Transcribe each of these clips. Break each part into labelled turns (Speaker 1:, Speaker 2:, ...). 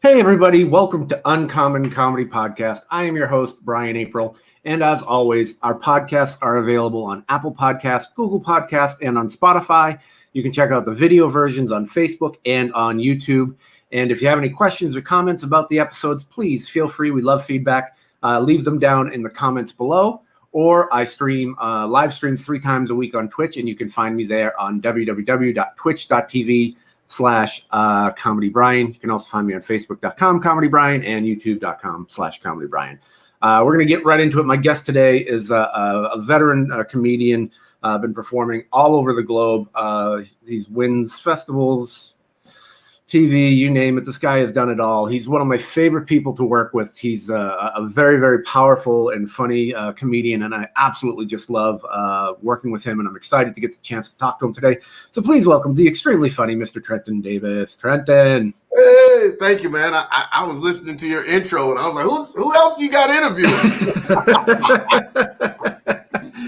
Speaker 1: Hey, everybody. Welcome to Uncommon Comedy Podcast. I am your host, Brian April. And as always, our podcasts are available on Apple Podcasts, Google Podcasts, and on Spotify. You can check out the video versions on Facebook and on YouTube. And if you have any questions or comments about the episodes, please feel free. We love feedback. Leave them down in the comments below. Or I stream live streams 3 times a week on Twitch, and you can find me there on www.twitch.tv/Comedy Brian. You can also find me on Facebook.com Comedy Brian and YouTube.com/Comedy Brian. We're going to get right into it. My guest today is a veteran comedian, been performing all over the globe. He wins festivals, TV, you name it. This guy has done it all. He's one of my favorite people to work with. He's a very, very powerful and funny comedian, and I absolutely just love working with him, and I'm excited to get the chance to talk to him today. So please welcome the extremely funny Mr. Trenton Davis. Trenton.
Speaker 2: Hey, thank you, man. I was listening to your intro, and I was like, who else you got interviewed?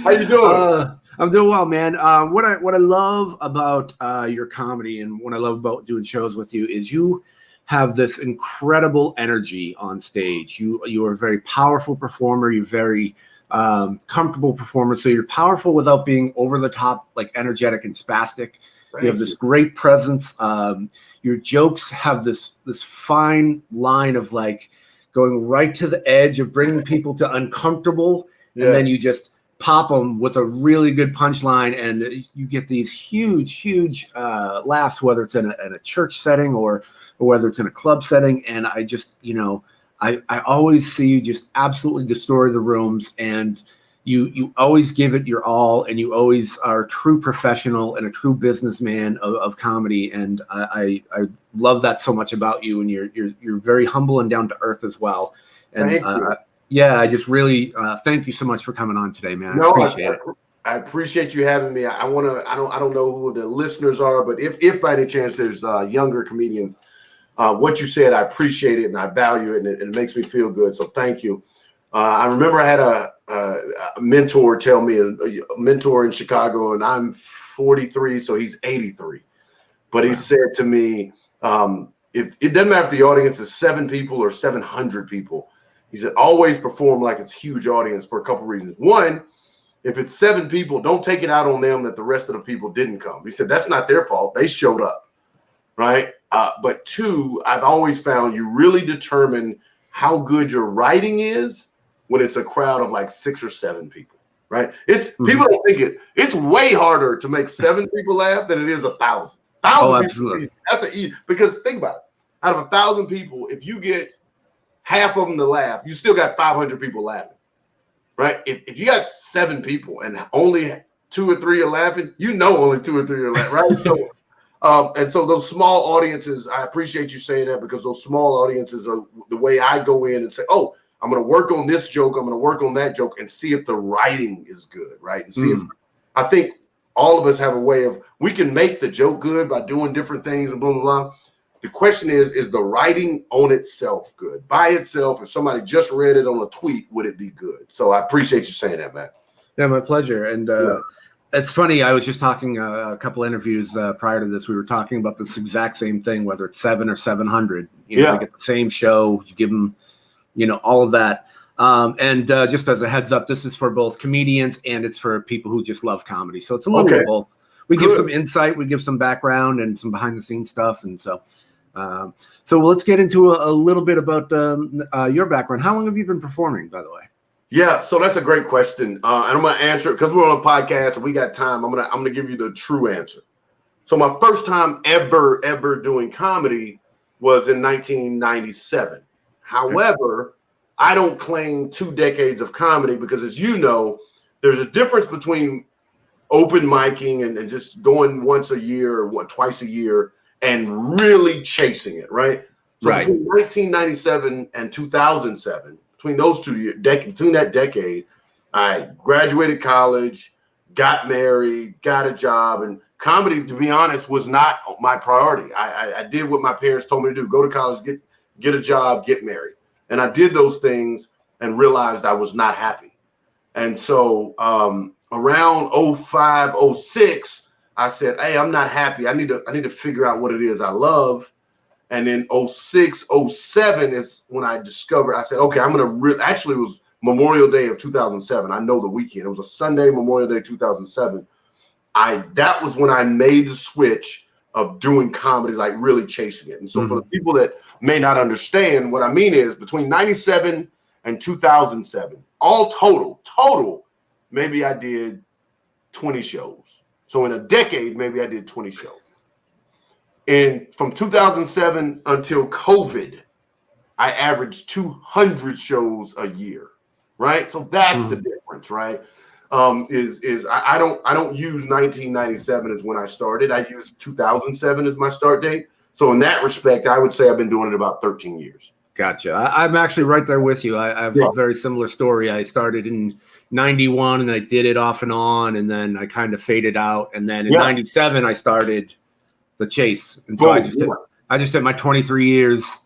Speaker 2: How you doing?
Speaker 1: I'm doing well, man. What I love about your comedy and what I love about doing shows with you is you have this incredible energy on stage. You are a very powerful performer. You're very comfortable performer. So you're powerful without being over the top, like energetic and spastic. You have this great presence. Your jokes have this fine line of like going right to the edge of bringing people to uncomfortable, and then you just pop them with a really good punchline, and you get these huge laughs, whether it's in a church setting or whether it's in a club setting. And I just, I always see you just absolutely destroy the rooms, and you always give it your all, and you always are a true professional and a true businessman of comedy. And I love that so much about you, and you're very humble and down to earth as well. And
Speaker 2: Thank you.
Speaker 1: Yeah, I just really thank you so much for coming on today, man.
Speaker 2: No,
Speaker 1: I appreciate it.
Speaker 2: I appreciate you having me. I don't know who the listeners are, but if by any chance there's younger comedians, what you said, I appreciate it and I value it, and it makes me feel good. So thank you. I remember I had a mentor tell me, a mentor in Chicago, and I'm 43, so he's 83. But he said to me, if it doesn't matter if the audience is 7 people or 700 people, he said, always perform like it's a huge audience for a couple reasons. One, if it's 7 people, don't take it out on them that the rest of the people didn't come. He said, that's not their fault. They showed up, right? But 2, I've always found you really determine how good your writing is when it's a crowd of like 6 or 7 people, right? People don't think it's way harder to make 7 people laugh than it is 1,000.
Speaker 1: Oh, absolutely.
Speaker 2: Because think about it. Out of 1,000 people, if you get half of them to laugh, you still got 500 people laughing, right? If you got 7 people and only 2 or 3 are laughing, only 2 or 3 are laughing, right? So, and so those small audiences, I appreciate you saying that, because those small audiences are the way I go in and say, oh, I'm going to work on this joke, I'm going to work on that joke, and see if the writing is good, right? And see if, I think all of us have a way of, we can make the joke good by doing different things and blah, blah, blah. The question is the writing on itself good? By itself, if somebody just read it on a tweet, would it be good? So I appreciate you saying that, man.
Speaker 1: Yeah, my pleasure. And it's funny, I was just talking a couple interviews prior to this. We were talking about this exact same thing, whether it's 7 or 700. They get the same show. You give them, all of that. And just as a heads up, this is for both comedians and it's for people who just love comedy. So it's a little bit of both. We give some insight, we give some background and some behind the scenes stuff. And so let's get into a little bit about your background. How long have you been performing, by the way?
Speaker 2: Yeah, so that's a great question, and I'm going to answer it because we're on a podcast and we got time. I'm gonna give you the true answer. So my first time ever doing comedy was in 1997. However, I don't claim 2 decades of comedy because, as you know, there's a difference between open micing and just going once a year or twice a year and really chasing it, right? So between 1997 and 2007, between those 2 years, between that decade, I graduated college, got married, got a job, and comedy, to be honest, was not my priority. I did what my parents told me to do: go to college, get a job, get married, and I did those things and realized I was not happy. And so around 05, 06, I said, hey, I'm not happy. I need to figure out what it is I love. And then 06, 07 is when I discovered, I said, okay, I'm going to actually it was Memorial Day of 2007. I know the weekend. It was a Sunday, Memorial Day 2007. That was when I made the switch of doing comedy, like really chasing it. And so for the people that may not understand, what I mean is between 97 and 2007, all total, maybe I did 20 shows. So in a decade, maybe I did 20 shows. And from 2007 until COVID, I averaged 200 shows a year, right? So that's the difference, right? I don't use 1997 as when I started. I use 2007 as my start date. So in that respect, I would say I've been doing it about 13 years.
Speaker 1: Gotcha. I'm actually right there with you. I have a very similar story. I started in 91 and I did it off and on, and then I kind of faded out. And then in 97, I started the chase. And so I just hit my 23 years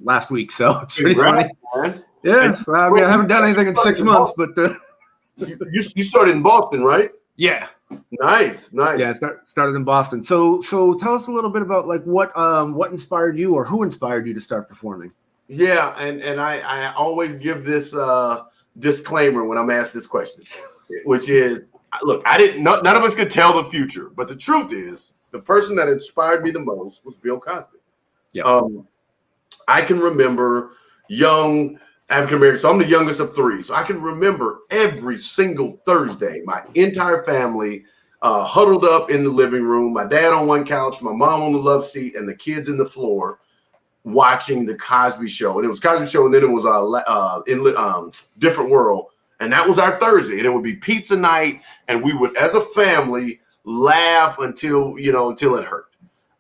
Speaker 1: last week. So it's pretty funny. Man. Yeah. I mean, I haven't done anything in 6 months, but
Speaker 2: you started in Boston, right?
Speaker 1: Yeah.
Speaker 2: Nice.
Speaker 1: Yeah, started in Boston. So tell us a little bit about like what inspired you, or who inspired you to start performing?
Speaker 2: Yeah, and I always give this disclaimer when I'm asked this question, which is, look, none of us could tell the future, but the truth is, the person that inspired me the most was Bill Cosby. Yeah. I can remember young African American, so I'm the youngest of three, so I can remember every single Thursday, my entire family huddled up in the living room, my dad on one couch, my mom on the love seat, and the kids in the floor, watching the Cosby Show. And it was Cosby Show, and then it was Different World, and that was our Thursday. And it would be pizza night, and we would, as a family, laugh until it hurt.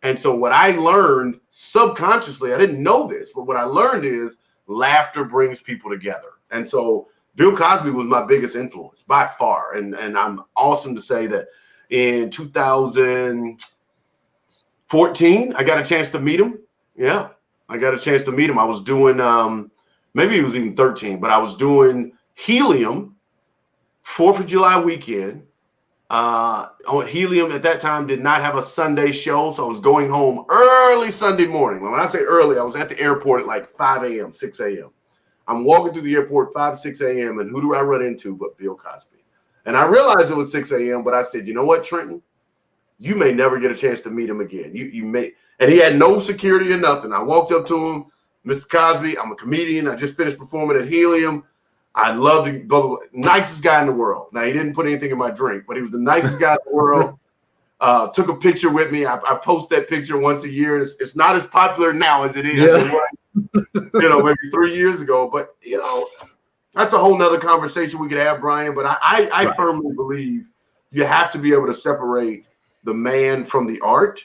Speaker 2: And so what I learned subconsciously, I didn't know this, but what I learned is laughter brings people together. And so Bill Cosby was my biggest influence by far. And I'm awesome to say that in 2014, I got a chance to meet him. Yeah. I got a chance to meet him. I was doing, maybe it was even 13, but I was doing Helium, 4th of July weekend. Helium at that time did not have a Sunday show, so I was going home early Sunday morning. When I say early, I was at the airport at like 5 a.m., 6 a.m. I'm walking through the airport 5, 6 a.m., and who do I run into but Bill Cosby? And I realized it was 6 a.m., but I said, you know what, Trenton? You may never get a chance to meet him again. You may. And he had no security or nothing. I walked up to him, Mr. Cosby, I'm a comedian. I just finished performing at Helium. I love the nicest guy in the world. Now, he didn't put anything in my drink, but he was the nicest guy in the world. Took a picture with me. I post that picture once a year. It's not as popular now as it is. Yeah. Maybe 3 years ago. But, that's a whole nother conversation we could have, Brian. But I firmly believe you have to be able to separate the man from the art,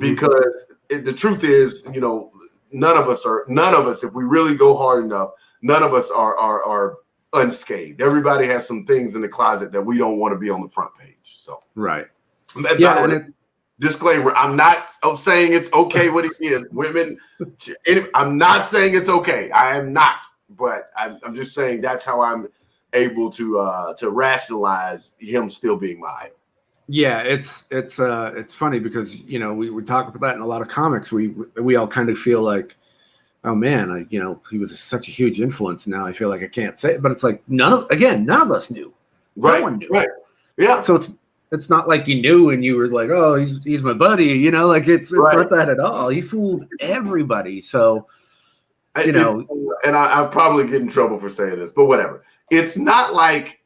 Speaker 2: because the truth is, none of us, if we really go hard enough, none of us are unscathed. Everybody has some things in the closet that we don't want to be on the front page. So disclaimer: I'm not saying it's okay what he did. Women, I'm not saying it's okay. I am not, but I'm just saying that's how I'm able to rationalize him still being my idol.
Speaker 1: Yeah, it's funny because we talk about that in a lot of comics. We all kind of feel like, oh man, he was such a huge influence. Now I feel like I can't say it, but it's like none of us knew.
Speaker 2: Right.
Speaker 1: No one knew.
Speaker 2: Right. Yeah.
Speaker 1: So it's not like you knew and you were like, oh, he's my buddy. It's not that at all. He fooled everybody. So and I'll probably get in trouble for saying this, but whatever. It's not like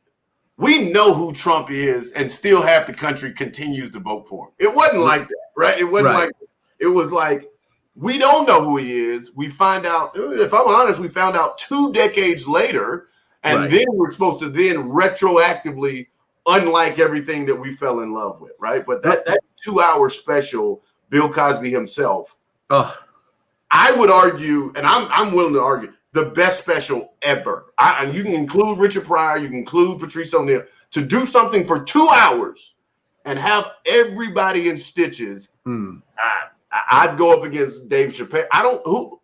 Speaker 1: we know who Trump is and still half the country continues to vote for him. It wasn't like that, right? It wasn't like it was like, we don't know who he is. We find out, if I'm honest, we found out 2 decades later, and then we're supposed to then retroactively unlike everything that we fell in love with, right? But that 2-hour special, Bill Cosby himself, I would argue, and I'm willing to argue, the best special ever. And you can include Richard Pryor, you can include Patrice O'Neal, to do something for 2 hours and have everybody in stitches. I'd go up against Dave Chappelle.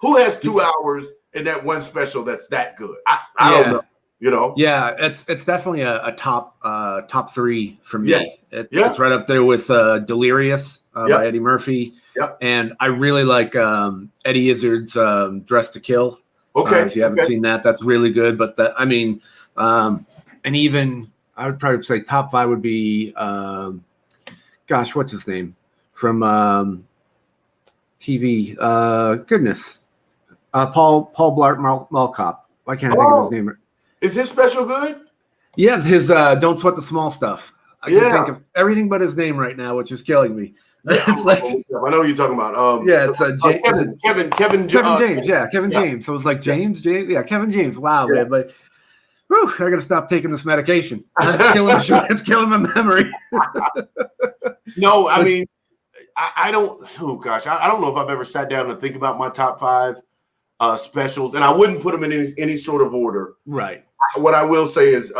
Speaker 1: Who has 2 hours in that one special that's that good? I don't know. Yeah, it's definitely a top 3 for me.
Speaker 2: Yes.
Speaker 1: It's right up there with Delirious by Eddie Murphy.
Speaker 2: Yep.
Speaker 1: And I really like Eddie Izzard's Dress to Kill.
Speaker 2: Okay.
Speaker 1: If you haven't seen that, that's really good. But and even I would probably say top 5 would be, gosh, what's his name from TV? Goodness, Paul Blart Mall Cop. Why can't I think of his name?
Speaker 2: Is his special good?
Speaker 1: Yeah, his Don't Sweat the Small Stuff. I can think of everything but his name right now, which is killing me. It's like,
Speaker 2: I know what you're talking about.
Speaker 1: Kevin James. Kevin James. So it was like James. Yeah, Kevin James. Wow, man. But whew, I gotta stop taking this medication. It's killing the show. It's killing my memory.
Speaker 2: No, I mean, I don't. Oh gosh, I don't know if I've ever sat down and think about my top 5 specials, and I wouldn't put them in any sort of order.
Speaker 1: Right.
Speaker 2: What I will say is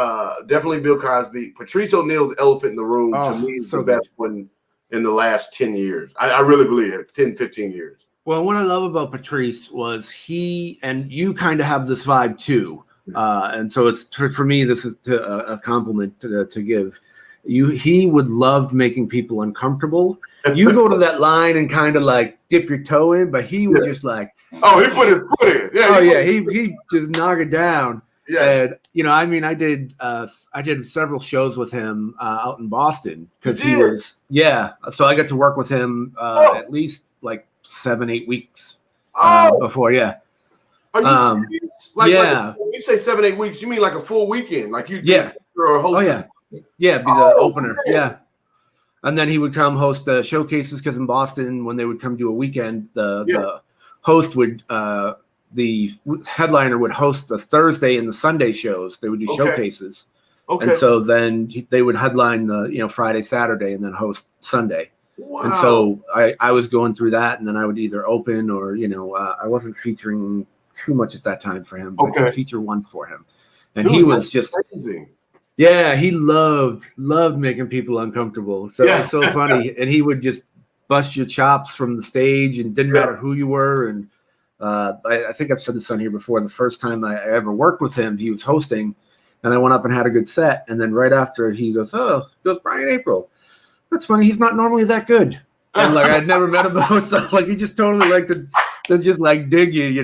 Speaker 2: definitely Bill Cosby. Patrice O'Neal's Elephant in the Room to me is the best one in the last 10 years. I really believe it. 10, 15 years.
Speaker 1: Well, what I love about Patrice was he, and you kind of have this vibe too. And so it's for me, this is a compliment to give. He would love making people uncomfortable. You go to that line and kind of like dip your toe in, but he would just like,
Speaker 2: he put his foot in. Yeah.
Speaker 1: He just knock it down. Yeah. And I mean, I did several shows with him out in Boston because he was So I got to work with him at least like 7-8 weeks before. Yeah.
Speaker 2: Are you serious? Like when you say 7-8 weeks, you mean like a full weekend? Like you? Or a host?
Speaker 1: Oh yeah. Yeah, be the opener. Man. Yeah. And then he would come host showcases because in Boston, when they would come do a weekend, the host would the headliner would host the Thursday and the Sunday shows. They would do showcases. Okay. And so then they would headline the Friday, Saturday, and then host Sunday. Wow. And so I was going through that, and then I would either open or I wasn't featuring too much at that time for him, but I could feature one for him. And he was just amazing. Yeah, he loved making people uncomfortable. So it was so funny. And he would just bust your chops from the stage, and didn't matter who you were. And I think I've said this on here before. The first time I ever worked with him, he was hosting, and I went up and had a good set. And then right after, he goes, Brian April. That's funny. He's not normally that good. And like I'd never met him before, so like he just totally liked to just like dig you,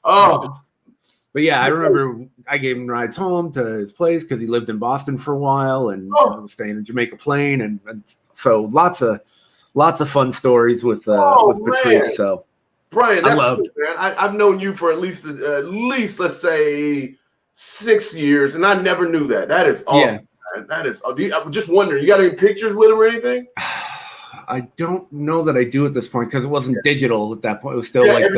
Speaker 1: But yeah, I remember I gave him rides home to his place because he lived in Boston for a while and was staying in Jamaica Plain, and so lots of fun stories with Patrice. Man. So
Speaker 2: Brian, that's cool, man. I've known you for at least let's say 6 years, and I never knew that. That is awesome. Yeah. That is. I'm just wondering, you got any pictures with him or anything?
Speaker 1: I don't know that I do at this point because it wasn't digital at that point. It was still like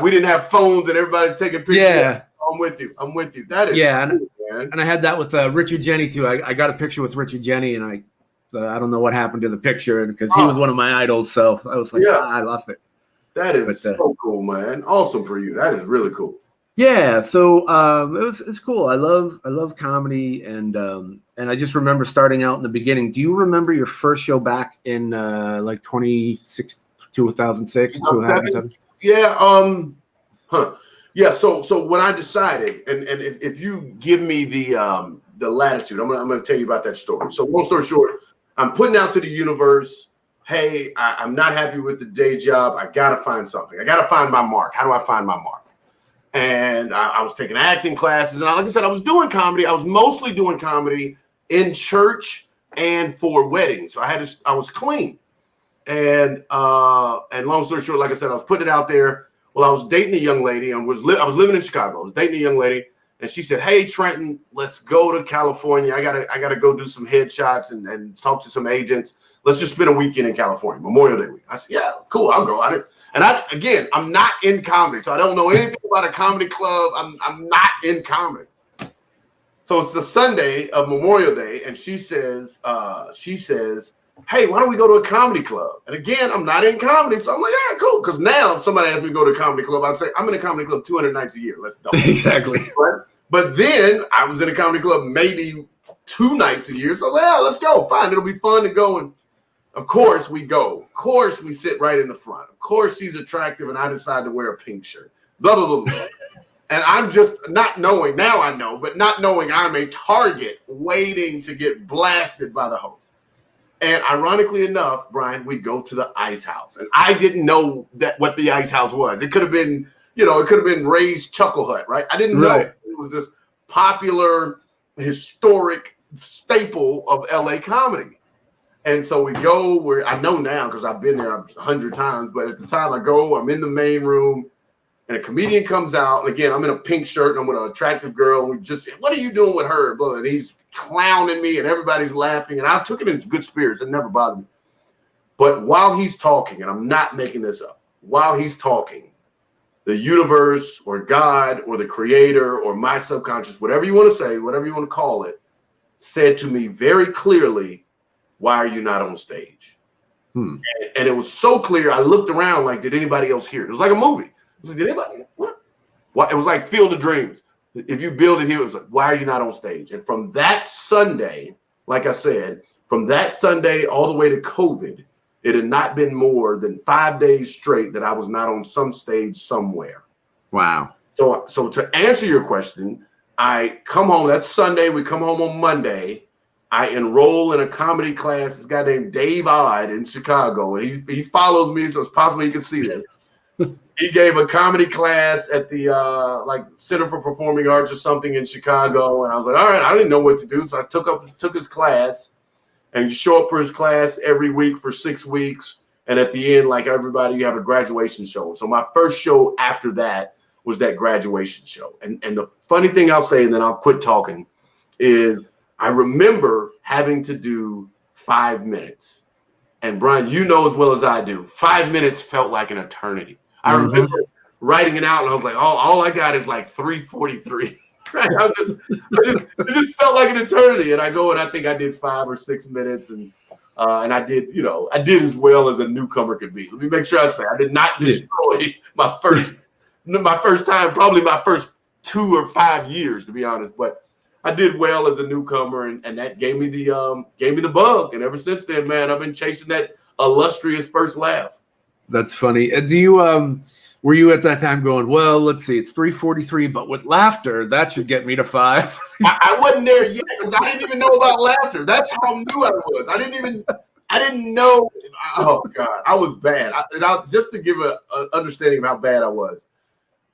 Speaker 2: we didn't have phones and everybody's taking pictures.
Speaker 1: Yeah.
Speaker 2: I'm with you. That is
Speaker 1: cool, man. And I had that with Richard Jeni too. I got a picture with Richard Jeni, and I don't know what happened to the picture because he was one of my idols. So I was like, I lost it.
Speaker 2: That is so cool, man. Awesome for you. That is really cool.
Speaker 1: Yeah. So it's cool. I love comedy, and I just remember starting out in the beginning. Do you remember your first show back in like 2006, 2007?
Speaker 2: Yeah. Yeah, so when I decided, and if you give me the latitude, I'm gonna tell you about that story. So long story short, I'm putting out to the universe, hey, I'm not happy with the day job. I gotta find something. I gotta find my mark. How do I find my mark? And I was taking acting classes, and like I said, I was doing comedy. I was mostly doing comedy in church and for weddings. So I was clean, and long story short, like I said, I was putting it out there. Well, I was dating a young lady, and I was living in Chicago. I was dating a young lady, and she said, "Hey, Trenton, let's go to California. I gotta go do some headshots and talk to some agents. Let's just spend a weekend in California, Memorial Day week." I said, "Yeah, cool, I'll go." I'm not in comedy, so I don't know anything about a comedy club. I'm not in comedy. So it's the Sunday of Memorial Day, and she says, "Hey, why don't we go to a comedy club?" And again, I'm not in comedy, so I'm like, "Yeah, cool." Because now if somebody asks me to go to a comedy club, I'd say, "I'm in a comedy club 200 nights a year. Let's go."
Speaker 1: Exactly.
Speaker 2: Right? But then I was in a comedy club maybe 2 nights a year, so yeah, let's go. Fine, it'll be fun to go. And of course we go. Of course we sit right in the front. Of course she's attractive, and I decide to wear a pink shirt. Blah blah blah blah. And I'm just not knowing. Now I know, but not knowing I'm a target waiting to get blasted by the host. And ironically enough, Brian, we go to the Ice House. And I didn't know what the Ice House was. It could have been, it could have been Ray's Chuckle Hut, right? I didn't know it was this popular, historic staple of LA comedy. And so we go where I know now because I've been there 100 times, but at the time I go, I'm in the main room and a comedian comes out. And again, I'm in a pink shirt and I'm with an attractive girl. And we just say, what are you doing with her? And he's clowning me and everybody's laughing. And I took it in good spirits. It never bothered me. But while he's talking, and I'm not making this up, while he's talking, the universe or God or the creator or my subconscious, whatever you want to say, whatever you want to call it, said to me very clearly, why are you not on stage? And it was so clear. I looked around like, did anybody else hear it? It was like a movie. It was like, did anybody? What? It was like Field of Dreams. If you build it here, it was like, why are you not on stage? And from that Sunday, like I said, from that Sunday all the way to COVID, it had not been more than 5 days straight that I was not on some stage somewhere.
Speaker 1: Wow.
Speaker 2: So to answer your question, I come home. That's Sunday. We come home on Monday. I enroll in a comedy class. This guy named Dave Odd in Chicago, and he follows me, so it's possible he can see this. He gave a comedy class at the Center for Performing Arts or something in Chicago, and I was like, all right, I didn't know what to do, so I took his class, and you show up for his class every week for 6 weeks, and at the end, like everybody, you have a graduation show. So my first show after that was that graduation show, and the funny thing I'll say, and then I'll quit talking, is I remember having to do 5 minutes. And Brian, you know as well as I do, 5 minutes felt like an eternity. I remember writing it out and I was like, all I got is like 3:43. Right? It just felt like an eternity. And I go and I think I did 5 or 6 minutes and I did, I did as well as a newcomer could be. Let me make sure I say I did not destroy my first time, probably my first 2 or 5 years, to be honest. But I did well as a newcomer, and that gave me the bug. And ever since then, man, I've been chasing that illustrious first laugh.
Speaker 1: That's funny. Do you were you at that time going, well, let's see, it's 3:43, but with laughter, that should get me to 5?
Speaker 2: I wasn't there yet because I didn't even know about laughter. That's how new I was. I didn't know. Oh God, I was bad. Just to give an understanding of how bad I was,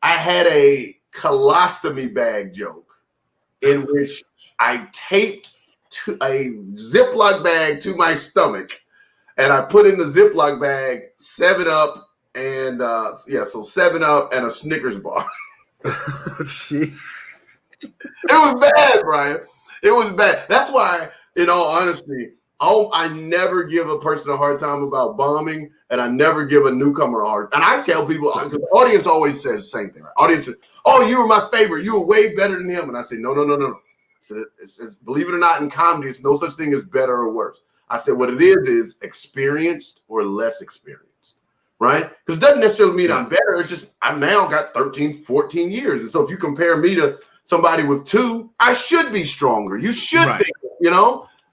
Speaker 2: I had a colostomy bag joke in which I taped a Ziploc bag to my stomach, and I put in the Ziploc bag 7-Up and 7-Up and a Snickers bar. It was bad, Brian. It was bad. That's why, in all honesty, I never give a person a hard time about bombing, and I never give a newcomer a hard time. And I tell people, because the audience always says the same thing, right? Audience says, oh, you were my favorite. You were way better than him. And I say, no. So it's, believe it or not, in comedy, it's no such thing as better or worse. I said, what it is experienced or less experienced, right? Because it doesn't necessarily mean I'm better. It's just I've now got 13, 14 years. And so if you compare me to somebody with 2, I should be stronger. You should be,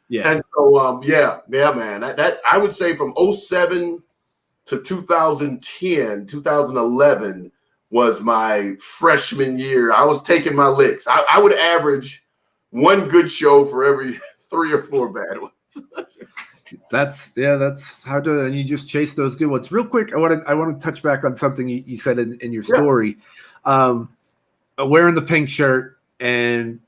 Speaker 2: Yeah. And so, man, that I would say from 2007 to 2010, 2011 was my freshman year. I was taking my licks. I would average one good show for every 3 or 4 bad ones.
Speaker 1: That's how to, and you just chase those good ones. Real quick, I want to touch back on something you said in your story. Wearing the pink shirt, and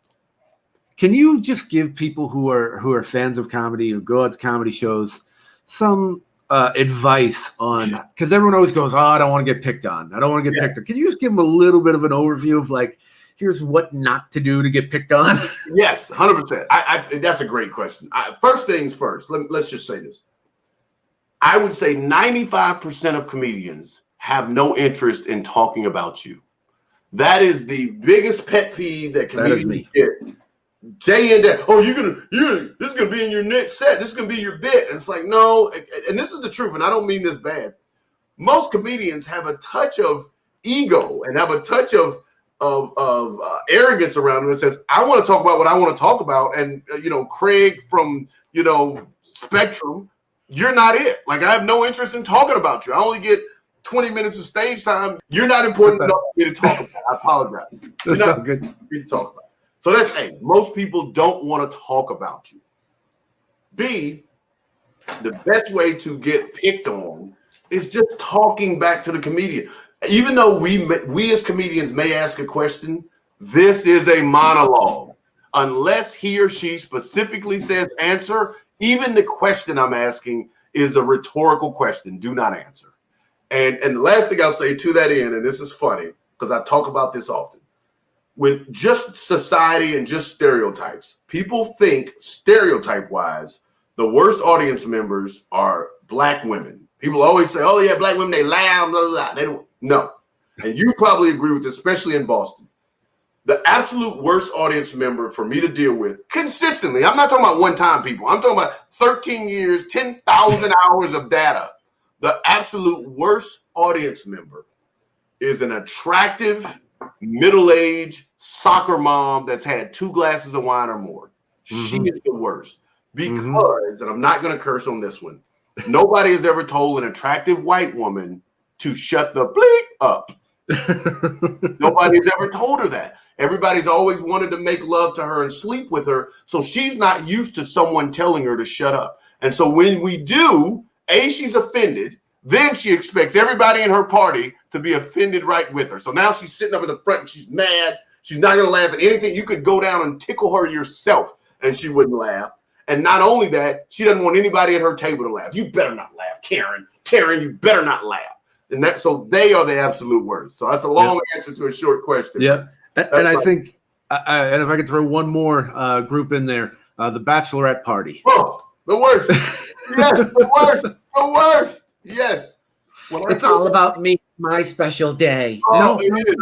Speaker 1: can you just give people who are fans of comedy, who go out to comedy shows, some advice on, because everyone always goes, I don't want to get picked on. I don't want to get picked on. Can you just give them a little bit of an overview of like, here's what not to do to get picked on?
Speaker 2: Yes, 100%. That's a great question. First things first, let's just say this. I would say 95% of comedians have no interest in talking about you. That is the biggest pet peeve that comedians get. Day in, day. Oh, this is gonna be in your next set. This is gonna be your bit. And it's like, no, and this is the truth, and I don't mean this bad. Most comedians have a touch of ego and have a touch of arrogance around them that says, I want to talk about what I want to talk about. And Craig from Spectrum, you're not it. Like, I have no interest in talking about you. I only get 20 minutes of stage time. You're not important enough for me to talk about. I apologize. You're not good for me to talk about. So that's A. Most people don't want to talk about you. B, the best way to get picked on is just talking back to the comedian. Even though we as comedians may ask a question, this is a monologue. Unless he or she specifically says answer, even the question I'm asking is a rhetorical question. Do not answer. And the last thing I'll say to that end, and this is funny because I talk about this often, with just society and just stereotypes, people think stereotype-wise, the worst audience members are Black women. People always say, oh yeah, Black women, they laugh, blah, blah, blah. They don't, no. And you probably agree with this, especially in Boston. The absolute worst audience member for me to deal with consistently, I'm not talking about one-time people. I'm talking about 13 years, 10,000 hours of data. The absolute worst audience member is an attractive, middle-aged soccer mom that's had 2 glasses of wine or more. Mm-hmm. She is the worst because, and I'm not going to curse on this one, nobody has ever told an attractive white woman to shut the bleep up. Nobody's ever told her that. Everybody's always wanted to make love to her and sleep with her, so she's not used to someone telling her to shut up. And so when we do, she's offended. Then she expects everybody in her party to be offended right with her. So now she's sitting up in the front and she's mad. She's not going to laugh at anything. You could go down and tickle her yourself and she wouldn't laugh. And not only that, she doesn't want anybody at her table to laugh. You better not laugh, Karen. Karen, you better not laugh. And so they are the absolute worst. So that's a long answer to a short question.
Speaker 1: Yeah. And I think, and if I could throw one more group in there, the bachelorette party.
Speaker 2: Oh, the worst. Yes, the worst. The worst. Yes.
Speaker 3: It's all about me, my special day.
Speaker 2: Oh, it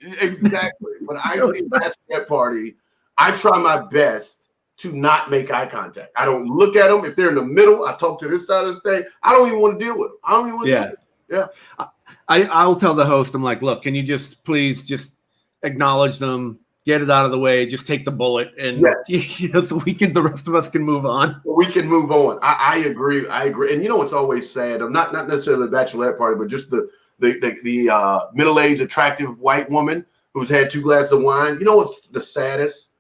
Speaker 2: is. Exactly. When I see a bachelorette party, I try my best to not make eye contact. I don't look at them. If they're in the middle, I talk to this side of the stage. I don't even want to deal with them. I don't even want to deal with them. Yeah.
Speaker 1: I'll tell the host, I'm like, look, can you just please just acknowledge them, get it out of the way, just take the bullet, and so the rest of us can move on.
Speaker 2: We can move on. I agree. And you know what's always sad? I'm not necessarily the bachelorette party, but just the middle-aged, attractive white woman who's had 2 glasses of wine. You know what's the saddest?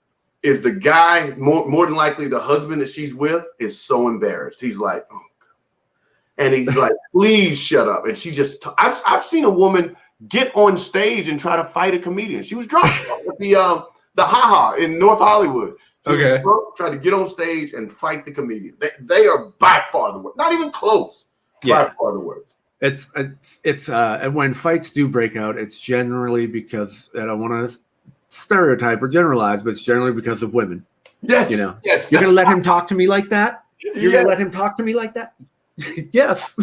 Speaker 2: Is the guy, more than likely the husband that she's with, is so embarrassed. He's like, oh. And he's like, please shut up. And she just, I've seen a woman get on stage and try to fight a comedian. She was drunk at the Ha-Ha in North Hollywood.
Speaker 1: Okay.
Speaker 2: Tried to get on stage and fight the comedian. They are by far the worst. Not even close. By far the worst.
Speaker 1: It's and when fights do break out, it's generally because, I don't want to stereotype or generalize, but it's generally because of women.
Speaker 2: Yes.
Speaker 1: You know.
Speaker 2: Yes.
Speaker 1: You're gonna let him talk to me like that? You're gonna let him talk to me like that? Yes.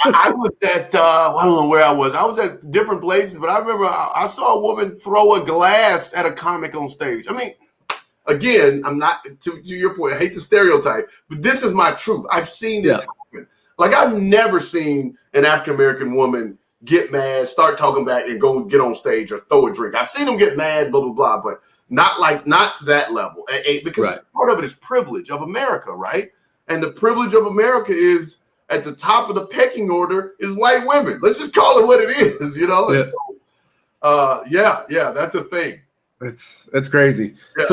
Speaker 2: I was at I don't know where I was. I was at different places, but I remember I saw a woman throw a glass at a comic on stage. I mean, again, I'm not to your point. I hate the stereotype, but this is my truth. I've seen this happen. Like I've never seen an African American woman get mad, start talking back, and go get on stage or throw a drink. I've seen them get mad, blah blah blah, but not to that level. Because part of it is privilege of America, right? And the privilege of America is at the top of the pecking order is white women. Let's just call it what it is, you know.
Speaker 1: Yeah.
Speaker 2: So, that's a thing.
Speaker 1: It's crazy. Yeah.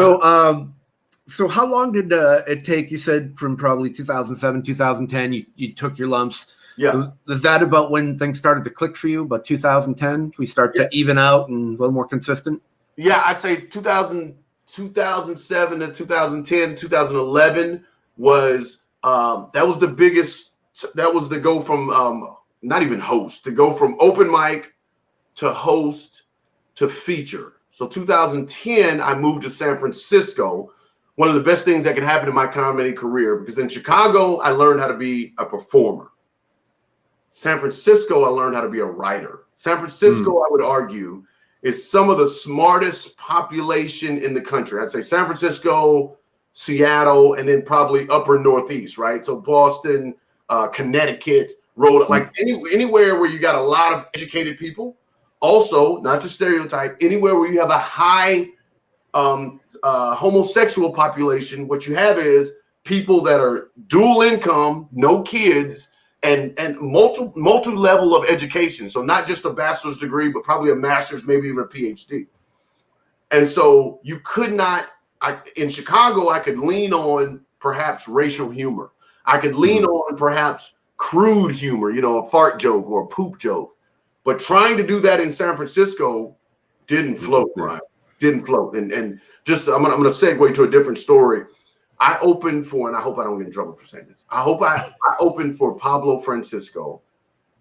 Speaker 1: So how long did it take? You said from probably 2007, 2010, you took your lumps.
Speaker 2: Yeah.
Speaker 1: Was that about when things started to click for you? About 2010, we start to even out and a little more consistent?
Speaker 2: Yeah, I'd say 2007 to 2010, 2011 was that was the biggest. That was the go from not even host to go from open mic to host to feature. So 2010, I moved to San Francisco. One of the best things that could happen in my comedy career, because in Chicago, I learned how to be a performer. San Francisco, I learned how to be a writer. San Francisco, I would argue, is some of the smartest population in the country. I'd say San Francisco, Seattle, and then probably upper Northeast, right? So Boston, Connecticut, Rhode Island, like anywhere where you got a lot of educated people. Also, not to stereotype, anywhere where you have a high homosexual population, what you have is people that are dual income, no kids, and multi-level of education. So not just a bachelor's degree, but probably a master's, maybe even a PhD. And so you could not, in Chicago, I could lean on perhaps racial humor. I could lean on perhaps crude humor, a fart joke or a poop joke. But trying to do that in San Francisco didn't float, Brian. Didn't float. And just I'm gonna segue to a different story. I opened for, and I hope I don't get in trouble for saying this. I opened for Pablo Francisco,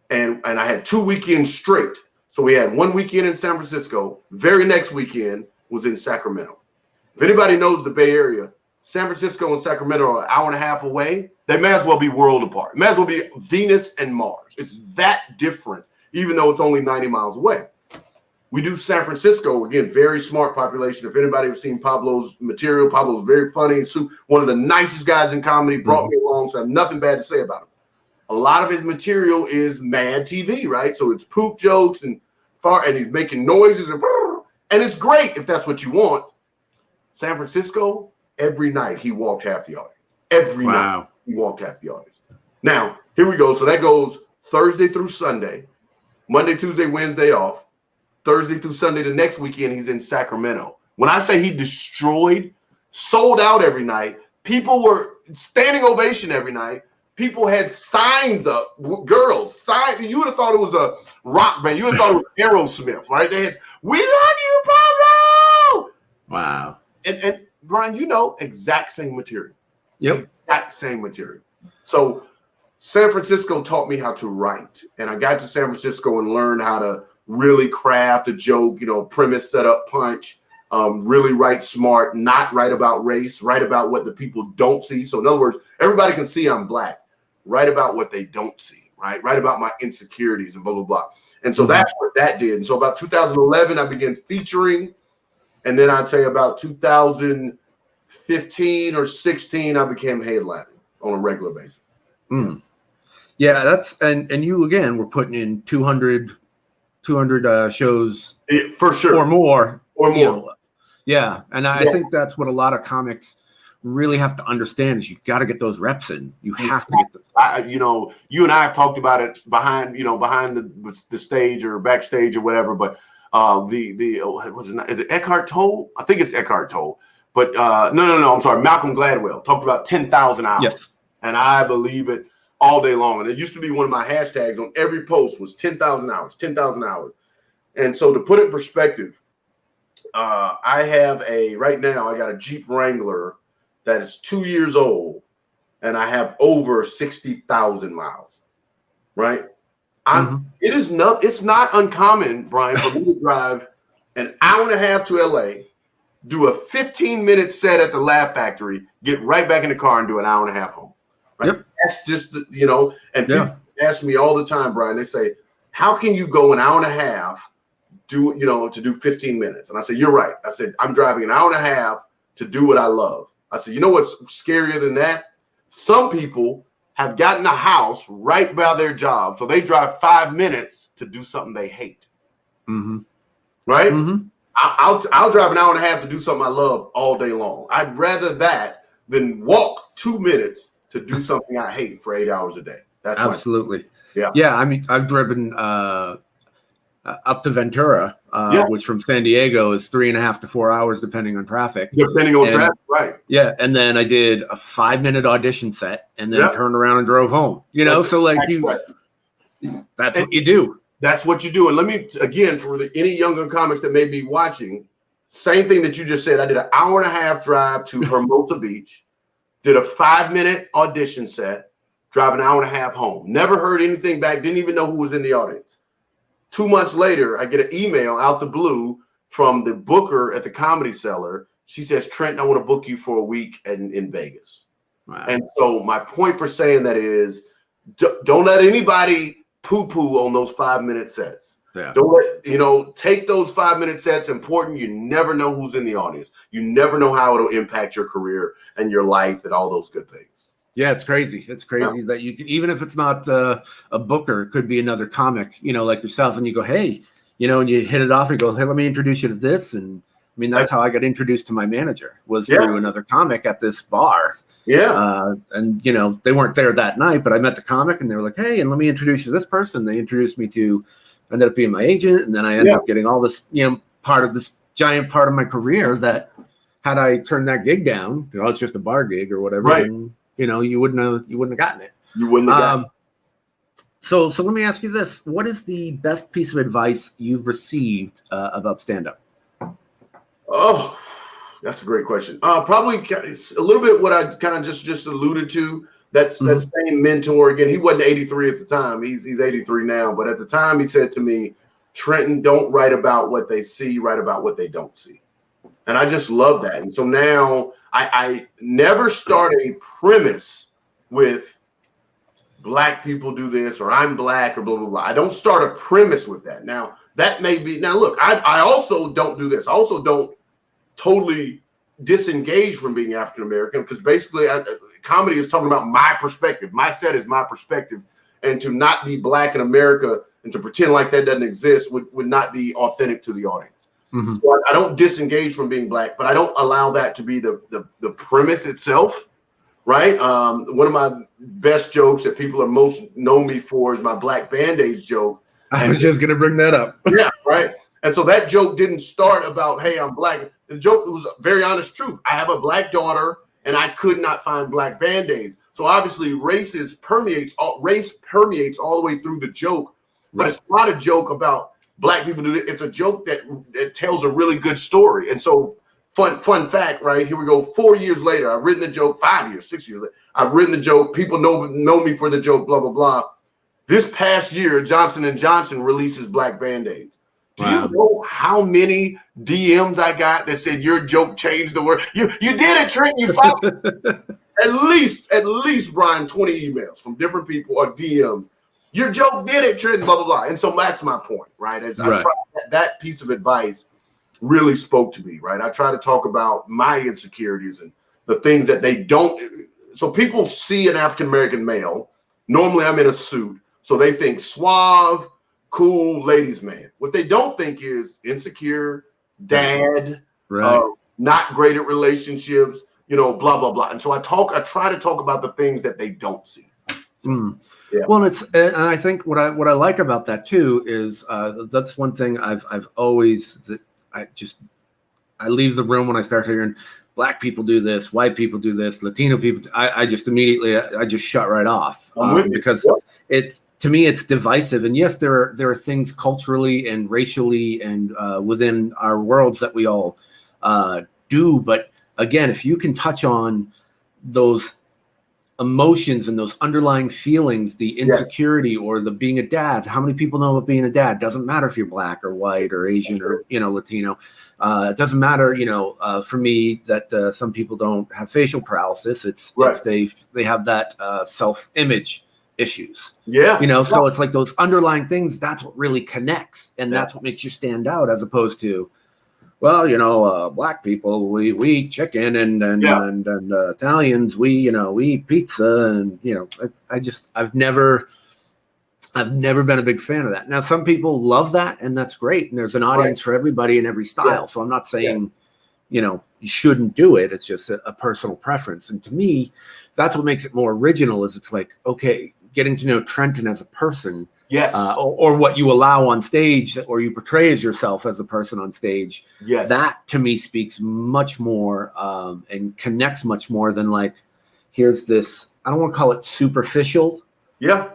Speaker 2: and I had 2 weekends straight. So we had 1 weekend in San Francisco. Very next weekend was in Sacramento. If anybody knows the Bay Area, San Francisco and Sacramento are an hour and a half away. They may as well be world apart. It may as well be Venus and Mars. It's that different, even though it's only 90 miles away. We do San Francisco, again, very smart population. If anybody has seen Pablo's material, Pablo's very funny. One of the nicest guys in comedy, brought me along, so I have nothing bad to say about him. A lot of his material is mad TV, right? So it's poop jokes and he's making noises and it's great if that's what you want. San Francisco, every night he walked half the audience. Every night he walked half the audience. Now, here we go. So that goes Thursday through Sunday, Monday, Tuesday, Wednesday off. Thursday through Sunday, the next weekend, he's in Sacramento. When I say he destroyed, sold out every night, people were standing ovation every night. People had signs up, girls, signs. You would have thought it was a rock band. You would have thought it was Aerosmith, right? They had, "We love you, Pablo!"
Speaker 1: Wow.
Speaker 2: And Brian, exact same material.
Speaker 1: Yep.
Speaker 2: Exact same material. So San Francisco taught me how to write. And I got to San Francisco and learned how to really craft a joke, premise, setup, punch, really write smart, not write about race, write about what the people don't see. So in other words, everybody can see I'm black, write about what they don't see, right? Write about my insecurities and blah, blah, blah. And so that's what that did. And so about 2011, I began featuring. And then I'd say about 2015 or 16, I became headlining on a regular basis.
Speaker 1: Yeah, that's, and you, again, were putting in 200 shows
Speaker 2: for sure,
Speaker 1: or more.
Speaker 2: Yeah,
Speaker 1: and I think that's what a lot of comics really have to understand is you got to get those reps in. You have to get them.
Speaker 2: You and I have talked about it behind the stage or backstage or whatever. But is it Eckhart Tolle? I think it's Eckhart Tolle. But no, I'm sorry. Malcolm Gladwell talked about 10,000 hours.
Speaker 1: Yes,
Speaker 2: and I believe it all day long. And it used to be one of my hashtags on every post was 10,000 hours, 10,000 hours. And so to put it in perspective, right now I got a Jeep Wrangler that is 2 years old and I have over 60,000 miles, right? It's not uncommon, Brian, for me to drive an hour and a half to LA, do a 15-minute set at the Laugh Factory, get right back in the car and do an hour and a half home. Right?
Speaker 1: Yep.
Speaker 2: That's just, and people ask me all the time, Brian, they say, how can you go an hour and a half to do 15 minutes? And I said, you're right. I said, I'm driving an hour and a half to do what I love. I said, you know what's scarier than that? Some people have gotten a house right by their job. So they drive 5 minutes to do something they hate. Right? I'll drive an hour and a half to do something I love all day long. I'd rather that than walk 2 minutes to do something I hate for 8 hours a day. That's
Speaker 1: absolutely. Yeah. I mean, I've driven up to Ventura, which from San Diego is 3.5 to 4 hours, depending on traffic.
Speaker 2: Traffic, right?
Speaker 1: Yeah, and then I did a 5-minute audition set, and then turned around and drove home. So like that's what you do.
Speaker 2: That's what you do. And let me again for any younger comics that may be watching, same thing that you just said. I did an hour and a half drive to Hermosa Beach. Did a 5-minute audition set, drive an hour and a half home. Never heard anything back, didn't even know who was in the audience. 2 months later, I get an email out the blue from the booker at the Comedy Cellar. She says, Trent, I want to book you for a week in Vegas. Wow. And so my point for saying that is don't let anybody poo-poo on those 5-minute sets.
Speaker 1: Yeah.
Speaker 2: Don't let, take those 5-minute sets. Important. You never know who's in the audience. You never know how it'll impact your career and your life and all those good things.
Speaker 1: Yeah, it's crazy. It's crazy that you can, even if it's not a booker, it could be another comic, like yourself, and you go, hey, and you hit it off and you go, hey, let me introduce you to this. And I mean, that's how I got introduced to my manager was through another comic at this bar.
Speaker 2: Yeah.
Speaker 1: And, they weren't there that night, but I met the comic and they were like, hey, and let me introduce you to this person. They introduced me to, ended up being my agent. And then I ended up getting all this, part of this giant part of my career that had I turned that gig down, it's just a bar gig or whatever.
Speaker 2: Right.
Speaker 1: you wouldn't have gotten it.
Speaker 2: You wouldn't have gotten it.
Speaker 1: So let me ask you this: what is the best piece of advice you've received about stand-up?
Speaker 2: Oh, that's a great question. Probably a little bit what I kind of just alluded to. That same mentor again. He wasn't 83 at the time. He's 83 now. But at the time, he said to me, "Trenton, don't write about what they see. Write about what they don't see." And I just love that. And so now I never start a premise with Black people do this or I'm Black or blah, blah, blah. I don't start a premise with that. Now, that may be, now look, I also don't do this. I also don't totally disengage from being African-American because basically comedy is talking about my perspective. My set is my perspective. And to not be Black in America and to pretend like that doesn't exist would not be authentic to the audience. Mm-hmm. So I don't disengage from being Black, but I don't allow that to be the premise itself. Right. One of my best jokes that people are most know me for is my Black Band-Aids joke.
Speaker 1: I was just going to bring that up.
Speaker 2: Yeah. Right. And so that joke didn't start about, hey, I'm Black. The joke was a very honest truth. I have a Black daughter and I could not find Black Band-Aids. So obviously race permeates all the way through the joke. But It's not a joke about Black people do it. It's a joke that tells a really good story. And so Fun fact, right? Here we go. 4 years later, I've written the joke. 5 years, 6 years later, I've written the joke. People know me for the joke. Blah blah blah. This past year, Johnson & Johnson releases Black Band-Aids. Do you know how many DMs I got that said your joke changed the world? You did it, Trent. You found at least Brian 20 emails from different people or DMs. Your joke did it, Trent. Blah blah blah. And so that's my point, right? I try that piece of advice really spoke to me, right? I try to talk about my insecurities and the things that they don't. So people see an African-American male. Normally I'm in a suit. So they think suave, cool, ladies man. What they don't think is insecure, dad, not great at relationships, blah, blah, blah. And so I try to talk about the things that they don't see. So, yeah.
Speaker 1: Well, and I think what I like about that too is that's one thing I've always, I leave the room when I start hearing Black people do this, white people do this, Latino people. I just immediately shut right off because to me it's divisive. And yes, there are things culturally and racially and within our worlds that we all do. But again, if you can touch on those emotions and those underlying feelings, the insecurity or the being a dad. How many people know about being a dad? Doesn't matter if you're Black or white or Asian or, Latino. It doesn't matter, for me that some people don't have facial paralysis. It's they have that self-image issues. Yeah. So it's like those underlying things, that's what really connects. And that's what makes you stand out as opposed to, well, Black people, we eat chicken and Italians, we eat pizza and, I've never been a big fan of that. Now, some people love that and that's great. And there's an audience for everybody in every style. Yeah. So I'm not saying, you shouldn't do it. It's just a personal preference. And to me, that's what makes it more original is it's like, okay, getting to know Trenton as a person.
Speaker 2: Yes.
Speaker 1: Or what you allow on stage or you portray as yourself as a person on stage.
Speaker 2: Yes. That
Speaker 1: to me speaks much more and connects much more than like, here's this, I don't want to call it superficial.
Speaker 2: Yeah.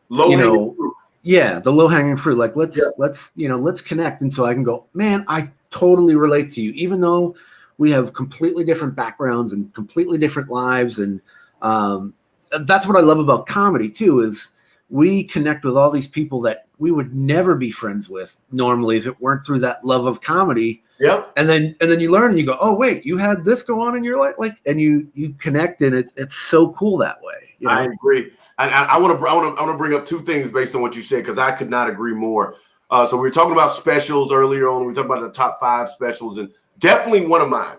Speaker 1: Low-hanging fruit. Yeah, the low-hanging fruit. Like let's connect. And so I can go, man, I totally relate to you, even though we have completely different backgrounds and completely different lives. And that's what I love about comedy too, is we connect with all these people that we would never be friends with normally if it weren't through that love of comedy.
Speaker 2: Yep.
Speaker 1: And then you learn and you go, oh wait, you had this go on in your life, and you connect, and it's so cool that way.
Speaker 2: I agree. I want to bring up two things based on what you said because I could not agree more. So we were talking about specials earlier on. We talked about the top 5 specials, and definitely one of mine.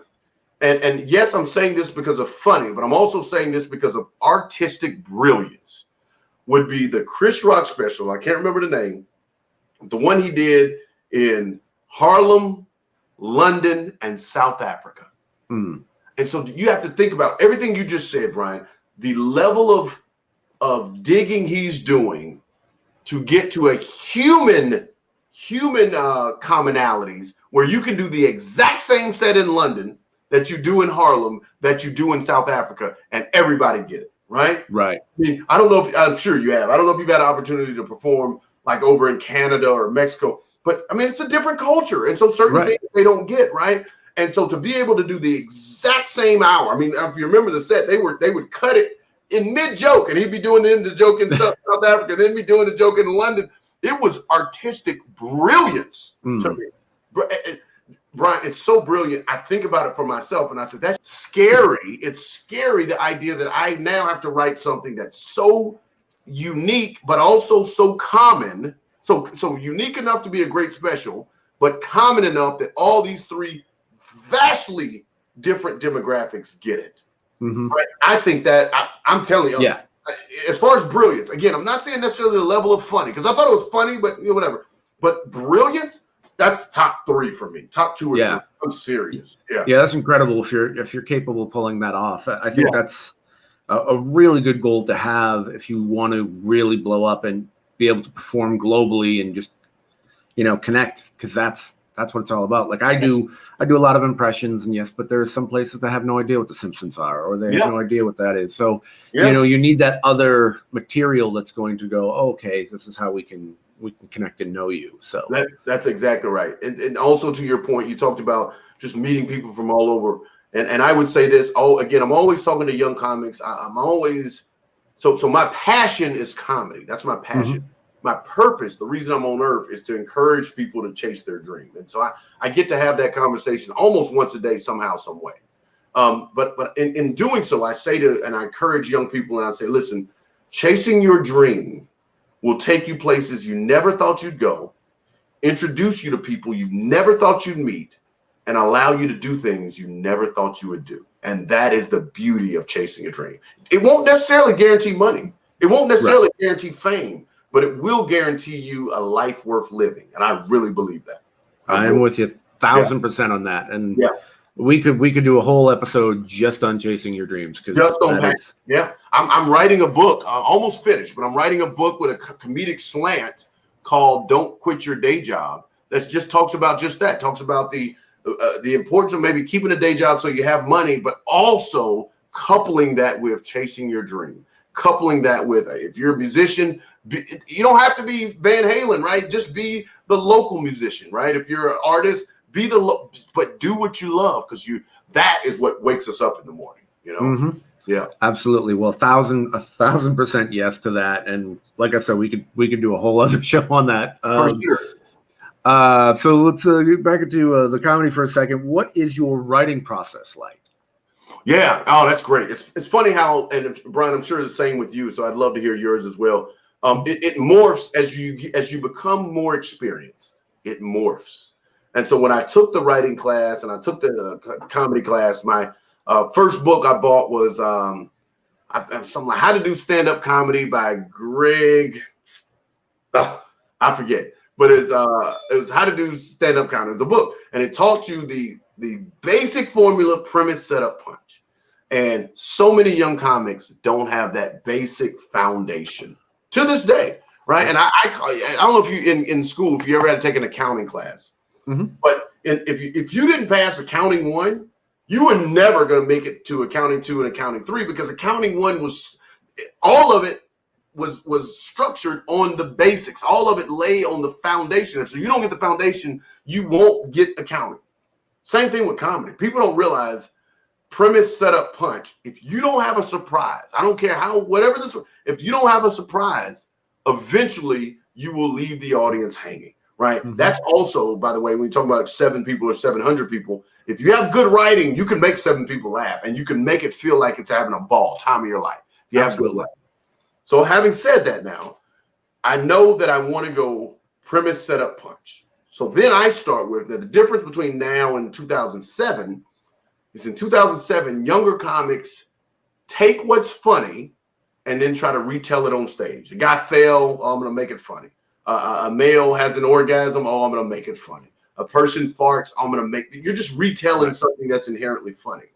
Speaker 2: And yes, I'm saying this because of funny, but I'm also saying this because of artistic brilliance. Would be the Chris Rock special. I can't remember the name. The one he did in Harlem, London, and South Africa. Mm. And so you have to think about everything you just said, Brian, the level of digging he's doing to get to a human commonalities where you can do the exact same set in London that you do in Harlem that you do in South Africa, and everybody get it, right?
Speaker 1: Right.
Speaker 2: I mean, I don't know if I'm sure you have. I don't know if you've had an opportunity to perform like over in Canada or Mexico, but I mean, it's a different culture, and so certain things they don't get, right? And so to be able to do the exact same hour, I mean, if you remember the set, they would cut it in mid joke, and he'd be doing the joke in South Africa, then be doing the joke in London. It was artistic brilliance to me. Brian, it's so brilliant. I think about it for myself, and I said, that's scary. It's scary, the idea that I now have to write something that's so unique, but also so common, so unique enough to be a great special, but common enough that all these three vastly different demographics get it. Right? I think that, I'm telling you, as far as brilliance, again, I'm not saying necessarily the level of funny, because I thought it was funny, but whatever. But brilliance, that's top 3 for me. Top 2 or 3. I'm serious. Yeah,
Speaker 1: that's incredible if you're capable of pulling that off. I think that's a really good goal to have if you want to really blow up and be able to perform globally and just connect, because that's what it's all about. Like I do a lot of impressions, and yes, but there are some places that have no idea what the Simpsons are, or they have no idea what that is. So you need that other material that's going to go, okay, this is how we can connect and know you. So
Speaker 2: that's exactly right. And also to your point, you talked about just meeting people from all over. And I would say this, again, I'm always talking to young comics. I'm always, so my passion is comedy. That's my passion. My purpose, the reason I'm on earth, is to encourage people to chase their dream. And so I get to have that conversation almost once a day, somehow, some way. But in doing so, I say and I encourage young people, and I say, listen, chasing your dream will take you places you never thought you'd go, introduce you to people you never thought you'd meet, and allow you to do things you never thought you would do. And that is the beauty of chasing a dream. It won't necessarily guarantee money. It won't necessarily guarantee fame, but it will guarantee you a life worth living. And I really believe that.
Speaker 1: I'm with you 1,000% on that. And we could do a whole episode just on chasing your dreams.
Speaker 2: Just on that. I'm writing a book, almost finished, but I'm writing a book with a comedic slant called Don't Quit Your Day Job. That just talks about just that, talks about the importance of maybe keeping a day job so you have money, but also coupling that with chasing your dream, coupling that with, if you're a musician, you don't have to be Van Halen, right? Just be the local musician, right? If you're an artist, but do what you love, because that is what wakes us up in the morning, Yeah,
Speaker 1: absolutely. Well, 1,000% yes to that. And like I said, we could do a whole other show on that.
Speaker 2: For sure.
Speaker 1: So let's get back into the comedy for a second. What is your writing process like?
Speaker 2: Yeah. Oh, that's great. It's funny how, and Brian, I'm sure it's the same with you, so I'd love to hear yours as well. It morphs as you become more experienced. It morphs. And so when I took the writing class and I took the comedy class, my first book I bought was something like How to Do Stand-Up Comedy by Greg. I forget. But it was How to Do Stand-Up Comedy. It's a book, and it taught you the basic formula, premise, setup, punch. And so many young comics don't have that basic foundation to this day, right? And I don't know if you in school, if you ever had to take an accounting class, but if you didn't pass accounting 1, you were never going to make it to accounting 2 and accounting 3, because accounting 1 was all of it was structured on the basics. All of it lay on the foundation. And so you don't get the foundation, you won't get accounting. Same thing with comedy. People don't realize premise, setup, punch. If you don't have a surprise, I don't care whatever this, if you don't have a surprise, eventually you will leave the audience hanging, right? That's also, by the way, when you talk about 7 people or 700 people, if you have good writing, you can make 7 people laugh, and you can make it feel like it's having a ball, time of your life. If you have good writing. So having said that, now I know that I want to go premise, setup, punch. So then I start with the difference between now and 2007 is in 2007, younger comics take what's funny and then try to retell it on stage. A guy fell, oh, I'm going to make it funny. A male has an orgasm, oh, I'm going to make it funny. A person farts, I'm going to make it. You're just retelling something that's inherently funny.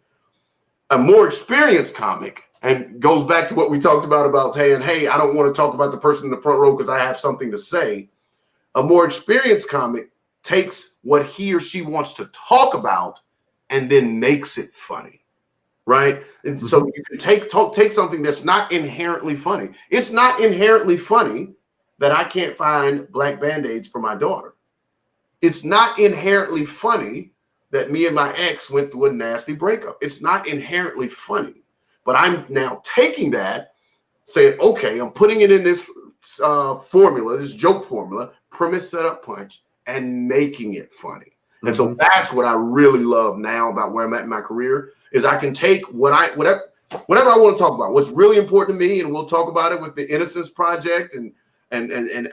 Speaker 2: A more experienced comic, and goes back to what we talked about saying, hey, I don't want to talk about the person in the front row because I have something to say. A more experienced comic takes what he or she wants to talk about and then makes it funny, right? And so you can take something that's not inherently funny. It's not inherently funny that I can't find black Band-Aids for my daughter. It's not inherently funny that me and my ex went through a nasty breakup. It's not inherently funny. But I'm now taking that, saying, okay, I'm putting it in this formula, this joke formula, premise, setup, punch, and making it funny. And so that's what I really love now about where I'm at in my career, is I can take whatever I want to talk about, what's really important to me, and we'll talk about it with the Innocence Project and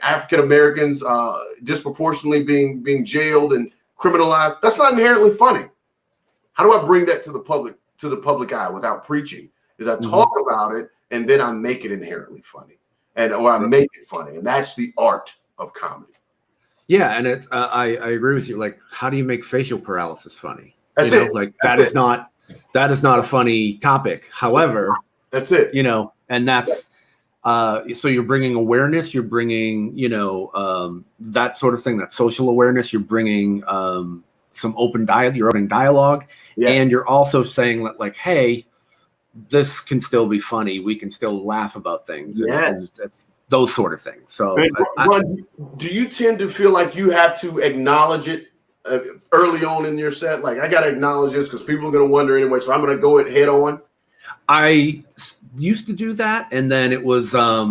Speaker 2: African Americans disproportionately being jailed and criminalized. That's not inherently funny. How do I bring that to the public eye without preaching? Is I talk about it and then I make it inherently funny, or I make it funny, and that's the art of comedy.
Speaker 1: Yeah, and it's I agree with you. Like, how do you make facial paralysis funny?
Speaker 2: That's it.
Speaker 1: Like that is not a funny topic. However,
Speaker 2: that's it.
Speaker 1: And that's so you're bringing awareness. You're bringing that sort of thing, that social awareness. You're bringing some open dialogue. You're opening dialogue, and you're also saying that, like, hey, this can still be funny. We can still laugh about things. And that's those sort of things. So,
Speaker 2: do you tend to feel like you have to acknowledge it early on in your set? Like, I got to acknowledge this because people are going to wonder anyway. So I'm going to go it head on.
Speaker 1: I used to do that, and then it was a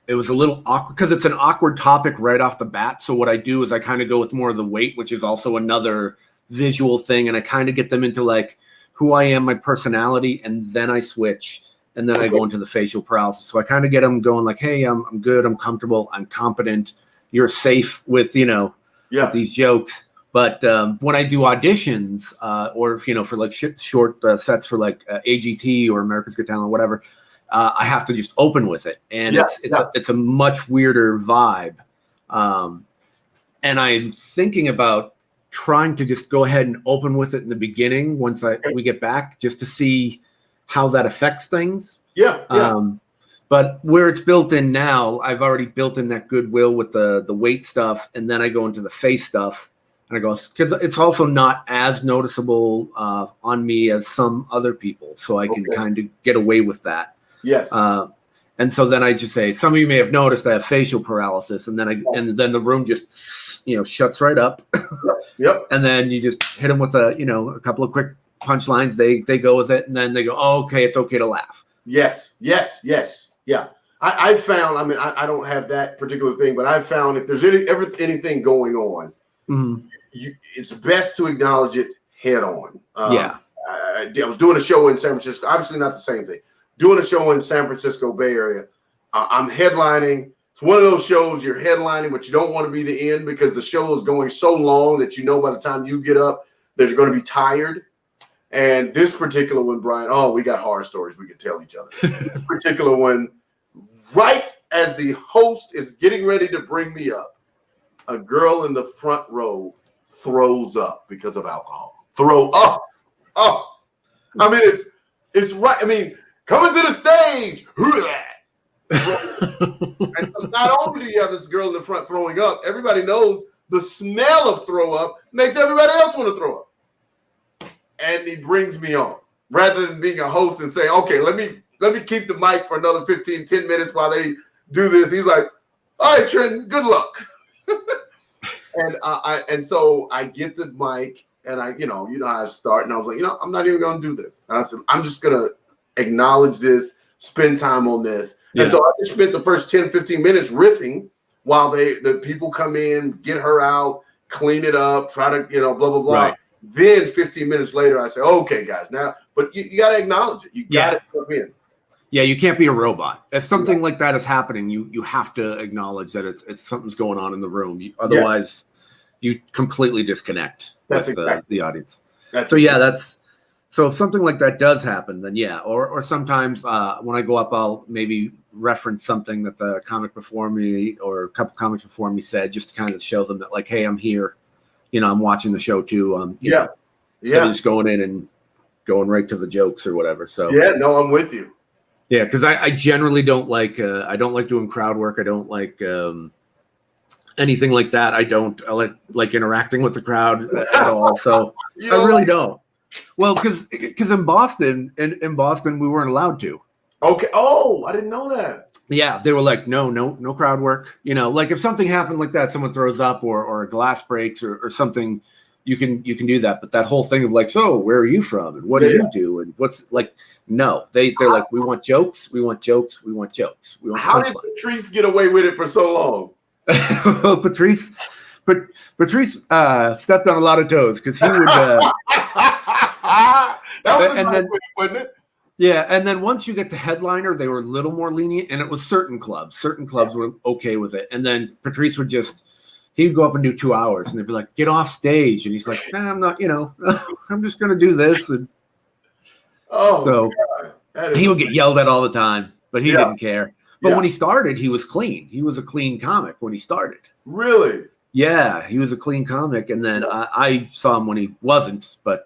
Speaker 1: little awkward because it's an awkward topic right off the bat. So what I do is I kind of go with more of the weight, which is also another visual thing, and I kind of get them into like who I am, my personality, and then I switch, and then I go into the facial paralysis. So I kind of get them going like, hey, I'm good, I'm comfortable, I'm competent, you're safe with with these jokes. But when I do auditions or for like short sets for like AGT or America's Got Talent, whatever, I have to just open with it, and it's a much weirder vibe. And I'm thinking about trying to just go ahead and open with it in the beginning once we get back, just to see how that affects things. But where it's built in now, I've already built in that goodwill with the weight stuff, and then I go into the face stuff, and I go, because it's also not as noticeable on me as some other people, so I can kind of get away with that. And so then I just say, some of you may have noticed I have facial paralysis, and then and then the room just shuts right up. And then you just hit them with a couple of quick punchlines. They go with it, and then they go, oh, okay, it's okay to laugh.
Speaker 2: I found, I don't have that particular thing, but I've found if there's anything going on, it's best to acknowledge it head on. I was doing a show in San Francisco, obviously not the same thing. Doing a show in San Francisco Bay Area. I'm headlining. It's one of those shows you're headlining, but you don't want to be the end because the show is going so long that by the time you get up, they're going to be tired. And this particular one, Brian, we got horror stories we could tell each other. This particular one, right as the host is getting ready to bring me up, a girl in the front row throws up because of alcohol. Throw up. It's right. Coming to the stage. And not only do you have this girl in the front throwing up, everybody knows the smell of throw up makes everybody else want to throw up. And he brings me on rather than being a host and saying, okay, let me keep the mic for another 10 minutes while they do this. He's like, all right, Trenton, good luck. And so I get the mic and I how I start. And I was like, I'm not even going to do this. And I said, I'm just going to acknowledge this, spend time on this. And so I just spent the first 10, 15 minutes riffing while the people come in, get her out, clean it up, try to, blah, blah, blah. Right. Then 15 minutes later, I say, okay, guys, now, but you got to acknowledge it. You got to come in.
Speaker 1: Yeah, you can't be a robot. If something like that is happening, you have to acknowledge that it's something's going on in the room. Otherwise, you completely disconnect with the audience. So if something like that does happen, then or sometimes when I go up, I'll maybe reference something that the comic before me or a couple comics before me said, just to kind of show them that, like, hey, I'm here. I'm watching the show too. Instead of just going in and going right to the jokes or whatever. So
Speaker 2: I'm with you.
Speaker 1: Yeah, because I generally don't like doing crowd work. I don't like anything like that. I like interacting with the crowd at all. So I really don't. Well, because in Boston, we weren't allowed to.
Speaker 2: Okay. Oh, I didn't know that.
Speaker 1: Yeah, they were like, no crowd work. Like if something happened like that, someone throws up or a glass breaks or something, you can do that. But that whole thing of like, so where are you from and what do you do and what's like, no, they're like, we want jokes, we want jokes, we want jokes, we want.
Speaker 2: How did Patrice get away with it for so long?
Speaker 1: Well, Patrice stepped on a lot of toes because he would.
Speaker 2: That was and then, wasn't it?
Speaker 1: Yeah, and then once you get to headliner, they were a little more lenient, and it was certain clubs. Certain clubs were okay with it, and then Patrice would he'd go up and do 2 hours, and they'd be like, "Get off stage," and he's like, "Nah, I'm not. I'm just gonna do this." And so he would get yelled at all the time, but he didn't care. But when he started, he was clean. He was a clean comic when he started.
Speaker 2: Really?
Speaker 1: Yeah, he was a clean comic, and then I saw him when he wasn't. But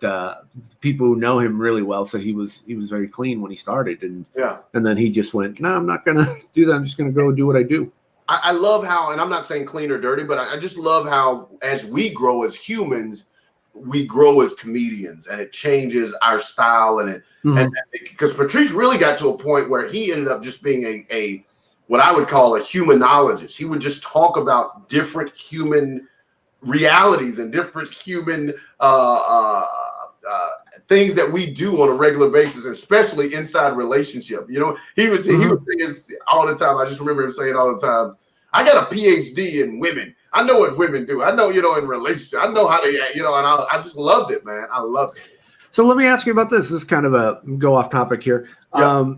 Speaker 1: people who know him really well said he was very clean when he started, and then he just went, "No, I'm not gonna do that. I'm just gonna go do what I do."
Speaker 2: I love how, and I'm not saying clean or dirty, but I just love how as we grow as humans, we grow as comedians, and it changes our style, and because Patrice really got to a point where he ended up just being a what I would call a humanologist. He would just talk about different human realities and different human things that we do on a regular basis, especially inside relationship. He would say all the time. I just remember him saying all the time, "I got a PhD in women. I know what women do. I know, in relationship. I know how they, and I just loved it, man. I loved it."
Speaker 1: So let me ask you about this. This is kind of a go off topic here. Yeah.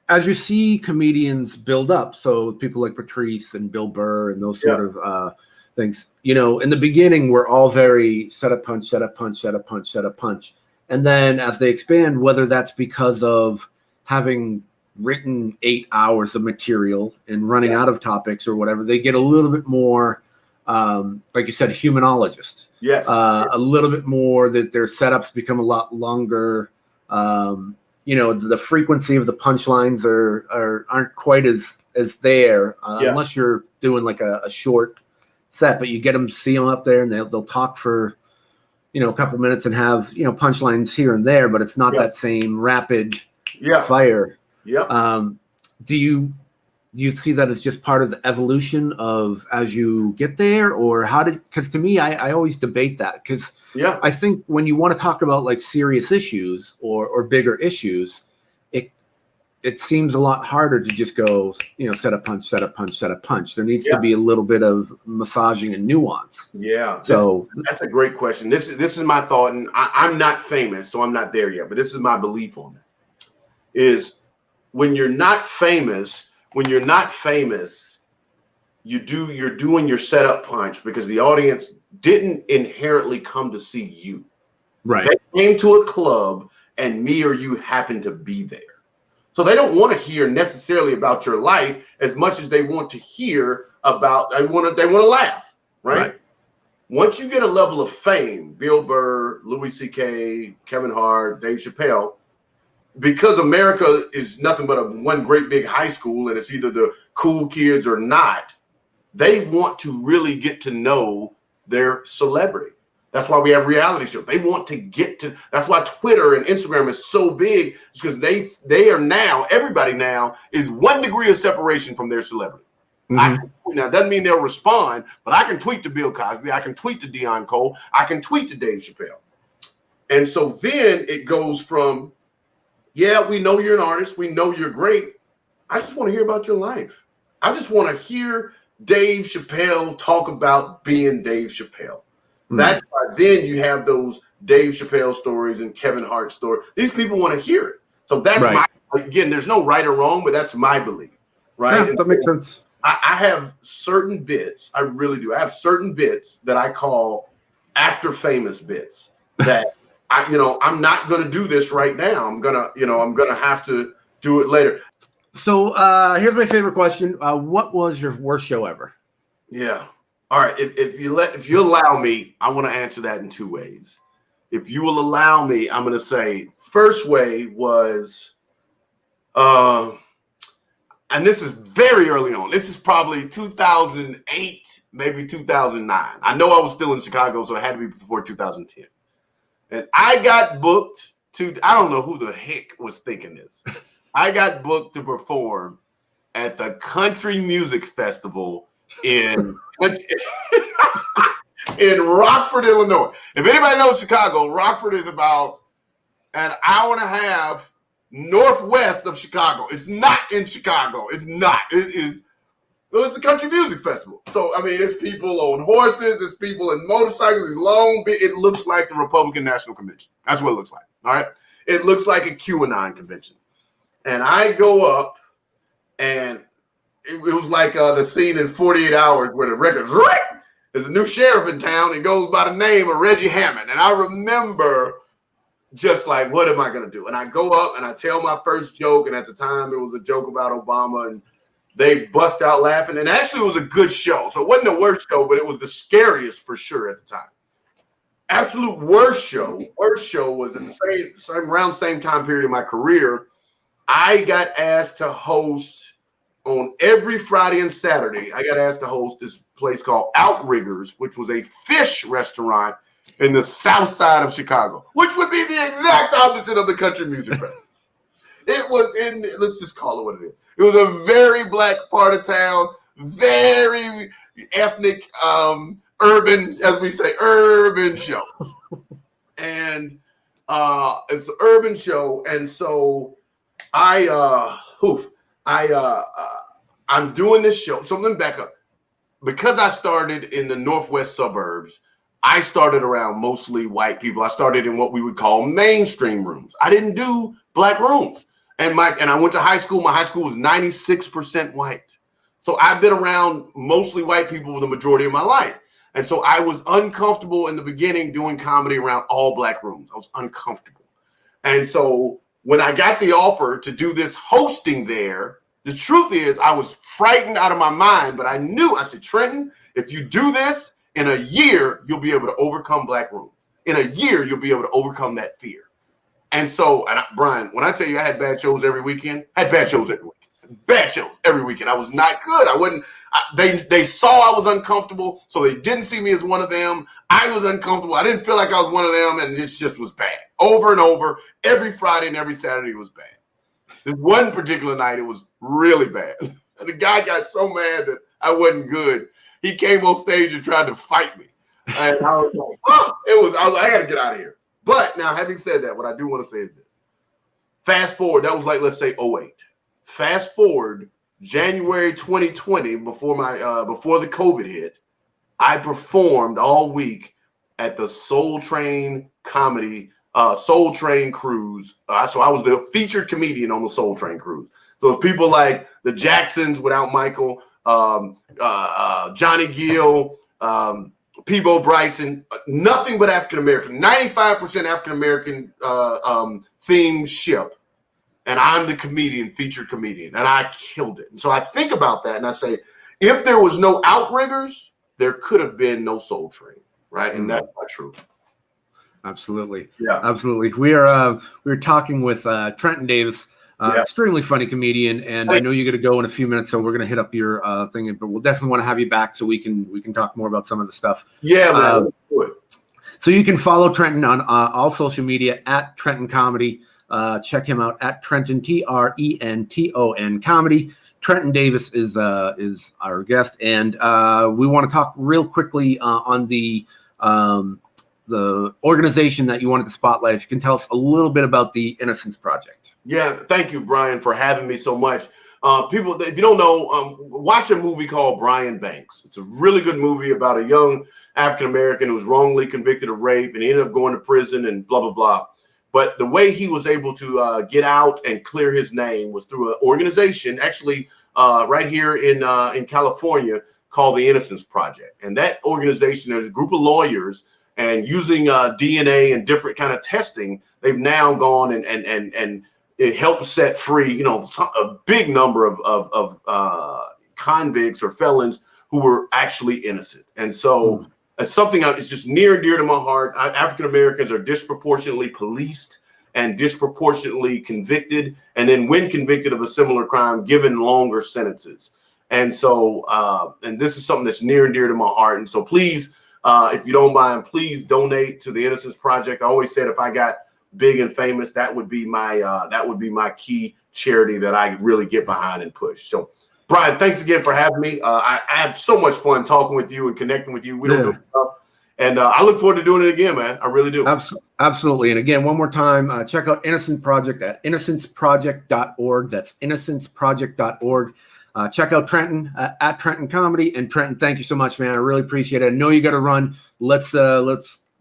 Speaker 1: As you see comedians build up, so people like Patrice and Bill Burr and those sort of things, in the beginning, we're all very set up, punch, set up, punch, set up, punch, set up, punch. And then as they expand, whether that's because of having written 8 hours of material and running out of topics or whatever, they get a little bit more, like you said, humanologist.
Speaker 2: Yes.
Speaker 1: A little bit more that their setups become a lot longer. The frequency of the punchlines aren't quite as there unless you're doing like a short set, but you get them, see them up there, and they'll talk for a couple minutes and have punchlines here and there, but it's not that same rapid fire. Do you see that as just part of the evolution of as you get there, or because to me I always debate that, because I think when you want to talk about like serious issues or bigger issues, it seems a lot harder to just go, set up, punch, set up, punch, set up, punch. There needs to be a little bit of massaging and nuance.
Speaker 2: Yeah.
Speaker 1: So
Speaker 2: that's a great question. This is my thought, and I'm not famous, so I'm not there yet, but this is my belief on it. Is when you're not famous, you're doing your setup punch because the audience didn't inherently come to see you.
Speaker 1: Right.
Speaker 2: They came to a club and me or you happened to be there. So they don't want to hear necessarily about your life as much as they want to hear about, they want to laugh, right? Once you get a level of fame, Bill Burr, Louis C.K., Kevin Hart, Dave Chappelle, because America is nothing but one great big high school and it's either the cool kids or not, they want to really get to know their celebrity. That's why we have reality shows. They want to get to, that's why Twitter and Instagram is so big, because they are now, everybody now is 1 degree of separation from their celebrity. Now, it doesn't mean they'll respond, but I can tweet to Bill Cosby. I can tweet to Deion Cole. I can tweet to Dave Chappelle. And so then it goes from, we know you're an artist. We know you're great. I just want to hear about your life. I just want to hear Dave Chappelle talk about being Dave Chappelle. That's why then you have those Dave Chappelle stories and Kevin Hart stories. These people want to hear it. So that's again, there's no right or wrong, but that's my belief, right?
Speaker 1: Yeah, that makes sense.
Speaker 2: I have certain bits, I really do. I have certain bits that I call after famous bits that I'm not going to do this right now. I'm going to have to do it later.
Speaker 1: So here's my favorite question. What was your worst show ever?
Speaker 2: Yeah. All right. If you allow me, I want to answer that in 2 ways. If you will allow me, I'm going to say first way was, and this is very early on. This is probably 2008, maybe 2009. I know I was still in Chicago, so it had to be before 2010. And I got booked to, I don't know who the heck was thinking this. I got booked to perform at the Country Music Festival in in Rockford, Illinois. If anybody knows Chicago, Rockford is about an hour and a half northwest of Chicago. It's not in Chicago. It's not. It's the Country Music Festival. So, I mean, it's people on horses. It's people in motorcycles. It's long. It looks like the Republican National Convention. That's what it looks like. All right. It looks like a QAnon convention. And I go up, and it was like the scene in 48 Hours where the record's right. There's a new sheriff in town. He goes by the name of Reggie Hammond. And I remember just like, what am I going to do? And I go up and I tell my first joke. And at the time, it was a joke about Obama. And they bust out laughing. And actually, it was a good show. So it wasn't the worst show, but it was the scariest for sure at the time. Absolute worst show. Worst show was in the same time period in my career. I got asked to host on every Friday and Saturday. I got asked to host this place called Outriggers, which was a fish restaurant in the south side of Chicago, which would be the exact opposite of the Country Music Festival. It was let's just call it what it is. It was a very black part of town, very ethnic, urban, as we say, urban show. And it's an urban show. And so I'm doing this show. So let me back up. Because I started in the northwest suburbs, I started around mostly white people. I started in what we would call mainstream rooms. I didn't do black rooms. And I went to high school. My high school was 96% white. So I've been around mostly white people the majority of my life. And so I was uncomfortable in the beginning doing comedy around all black rooms. I was uncomfortable. And so when I got the offer to do this hosting there, the truth is I was frightened out of my mind, but I said, Trenton, if you do this in a year, you'll be able to overcome black rooms. In a year, you'll be able to overcome that fear. And so, Brian, when I tell you I had bad shows every weekend, I had bad shows every weekend. Bad shows every weekend. I was not good. They saw I was uncomfortable, so they didn't see me as one of them. I was uncomfortable. I didn't feel like I was one of them, and it just was bad. Over and over, every Friday and every Saturday was bad. This one particular night, it was really bad. And the guy got so mad that I wasn't good. He came on stage and tried to fight me. And I was like, I got to get out of here. But now, having said that, what I do want to say is this. Fast forward, that was like, let's say 2008. Fast forward, January 2020, before the COVID hit, I performed all week at the Soul Train cruise. So I was the featured comedian on the Soul Train cruise. So it's people like the Jacksons without Michael, Johnny Gill, Peebo Bryson, nothing but African-American, 95% African-American themed ship. And I'm the featured comedian, and I killed it. And so I think about that and I say, if there was no Outriggers, there could have been no Soul Train, right? And that's not true.
Speaker 1: Absolutely.
Speaker 2: Yeah.
Speaker 1: Absolutely. We're talking with Trenton Davis, extremely funny comedian, and I know you're going to go in a few minutes, so we're going to hit up your thing, but we'll definitely want to have you back so we can talk more about some of the stuff.
Speaker 2: Yeah, man.
Speaker 1: So you can follow Trenton on all social media at Trenton Comedy. Check him out at Trenton, Trenton Comedy. Trenton Davis is our guest, and we want to talk real quickly on the organization that you wanted to spotlight. If you can tell us a little bit about the Innocence Project.
Speaker 2: Yeah, thank you, Brian, for having me so much. People, if you don't know, watch a movie called Brian Banks. It's a really good movie about a young African-American who was wrongly convicted of rape and he ended up going to prison and blah, blah, blah. But the way he was able to get out and clear his name was through an organization, actually right here in California, called the Innocence Project. And that organization, there's a group of lawyers, and using DNA and different kind of testing, they've now gone and it helped set free, a big number of convicts or felons who were actually innocent. And so it's something that's just near and dear to my heart. African Americans are disproportionately policed and disproportionately convicted, and then when convicted of a similar crime, given longer sentences. And so, and this is something that's near and dear to my heart. And so please If you don't mind, please donate to the Innocence Project. I always said if I got big and famous, that would be my key charity that I really get behind and push. So, Brian, thanks again for having me. I have so much fun talking with you and connecting with you. We don't do enough. And I look forward to doing it again, man. I really do.
Speaker 1: Absolutely. And again, one more time, check out Innocence Project at innocenceproject.org. That's innocenceproject.org. Check out Trenton at Trenton Comedy. And Trenton, thank you so much, man. I really appreciate it. I know you got to run. Let's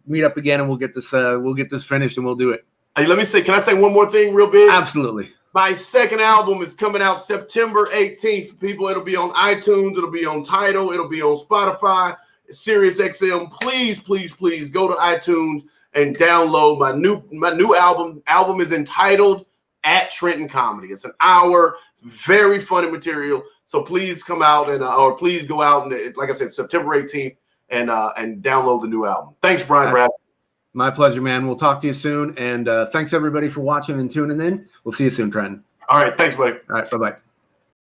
Speaker 1: meet up again and we'll get this finished and we'll do it.
Speaker 2: Hey, can I say one more thing real big?
Speaker 1: Absolutely.
Speaker 2: My second album is coming out September 18th. People, it'll be on iTunes. It'll be on Tidal. It'll be on Spotify, Sirius XM. Please, please, please go to iTunes and download my new album. Album is entitled At Trenton Comedy. It's an hour, very funny material. So please come out or please go out and, like I said, September 18th and download the new album. Thanks, Brian.
Speaker 1: My pleasure, man. We'll talk to you soon. And thanks everybody for watching and tuning in. We'll see you soon, Trenton.
Speaker 2: All right. Thanks, buddy.
Speaker 1: All right. Bye-bye.